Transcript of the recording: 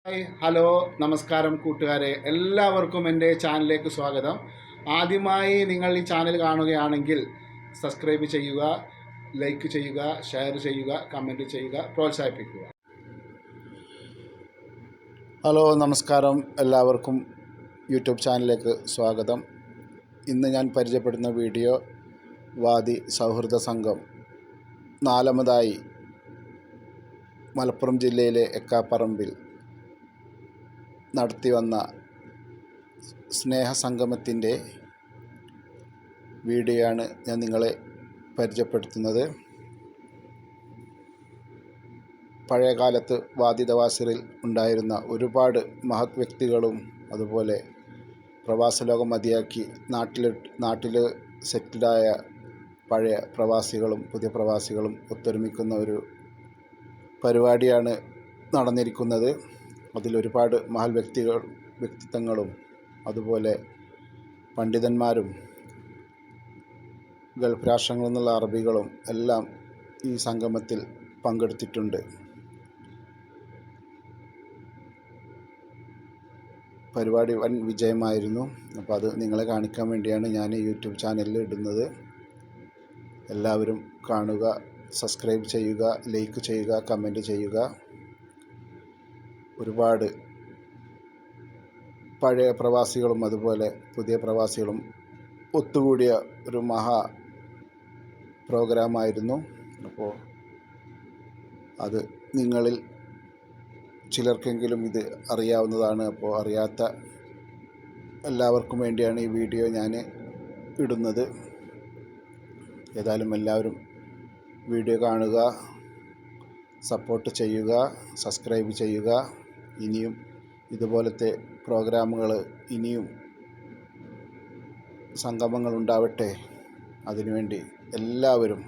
Hi hello നമസ്കാരം കൂട്ടുകാരെ, എല്ലാവർക്കും എൻ്റെ ചാനലിലേക്ക് സ്വാഗതം. ആദ്യമായി നിങ്ങൾ ഈ ചാനൽ കാണുകയാണെങ്കിൽ സബ്സ്ക്രൈബ് ചെയ്യുക, ലൈക്ക് ചെയ്യുക, ഷെയർ ചെയ്യുക, കമൻറ്റ് ചെയ്യുക, പ്രോത്സാഹിപ്പിക്കുക. ഹലോ നമസ്കാരം, എല്ലാവർക്കും യൂട്യൂബ് ചാനലിലേക്ക് സ്വാഗതം. ഇന്ന് ഞാൻ പരിചയപ്പെടുന്ന വീഡിയോ വാദി സൗഹൃദ സംഘം നാലാമതായി മലപ്പുറം ജില്ലയിലെ എക്കാപ്പറമ്പിൽ നടത്തി വന്ന സ്നേഹസംഗമത്തിൻ്റെ വീഡിയോയാണ് ഞാൻ നിങ്ങളെ പരിചയപ്പെടുത്തുന്നത്. പഴയകാലത്ത് വാദി ദവാസിറിൽ ഉണ്ടായിരുന്ന ഒരുപാട് മഹത് വ്യക്തികളും അതുപോലെ പ്രവാസ ലോകം മതിയാക്കി നാട്ടിൽ സെറ്റിൽഡായ പഴയ പ്രവാസികളും പുതിയ പ്രവാസികളും ഒത്തൊരുമിക്കുന്ന ഒരു പരിപാടിയാണ് നടന്നിരിക്കുന്നത്. അതിലൊരുപാട് മഹൽ വ്യക്തിത്വങ്ങളും അതുപോലെ പണ്ഡിതന്മാരും ഗൾഫ് രാഷ്ട്രങ്ങളിൽ നിന്നുള്ള അറബികളും എല്ലാം ഈ സംഗമത്തിൽ പങ്കെടുത്തിട്ടുണ്ട്. പരിപാടി വൻ വിജയമായിരുന്നു. അപ്പോൾ അത് നിങ്ങളെ കാണിക്കാൻ വേണ്ടിയാണ് ഞാൻ യൂട്യൂബ് ചാനലിൽ ഇടുന്നത്. എല്ലാവരും കാണുക, സബ്സ്ക്രൈബ് ചെയ്യുക, ലൈക്ക് ചെയ്യുക, കമൻറ്റ് ചെയ്യുക. ഒരുപാട് പഴയ പ്രവാസികളും അതുപോലെ പുതിയ പ്രവാസികളും ഒത്തുകൂടിയ ഒരു മഹാ പ്രോഗ്രാമായിരുന്നു. അപ്പോൾ അത് നിങ്ങളിൽ ചിലർക്കെങ്കിലും ഇത് അറിയാവുന്നതാണ്. അപ്പോൾ അറിയാത്ത എല്ലാവർക്കും വേണ്ടിയാണ് ഈ വീഡിയോ ഞാൻ ഇടുന്നത്. ഏതായാലും എല്ലാവരും വീഡിയോ കാണുക, സപ്പോർട്ട് ചെയ്യുക, സബ്സ്ക്രൈബ് ചെയ്യുക. ഇനിയും ഇതുപോലത്തെ പ്രോഗ്രാമുകൾ, ഇനിയും സംഗമങ്ങൾ ഉണ്ടാവട്ടെ. അതിനുവേണ്ടി എല്ലാവരും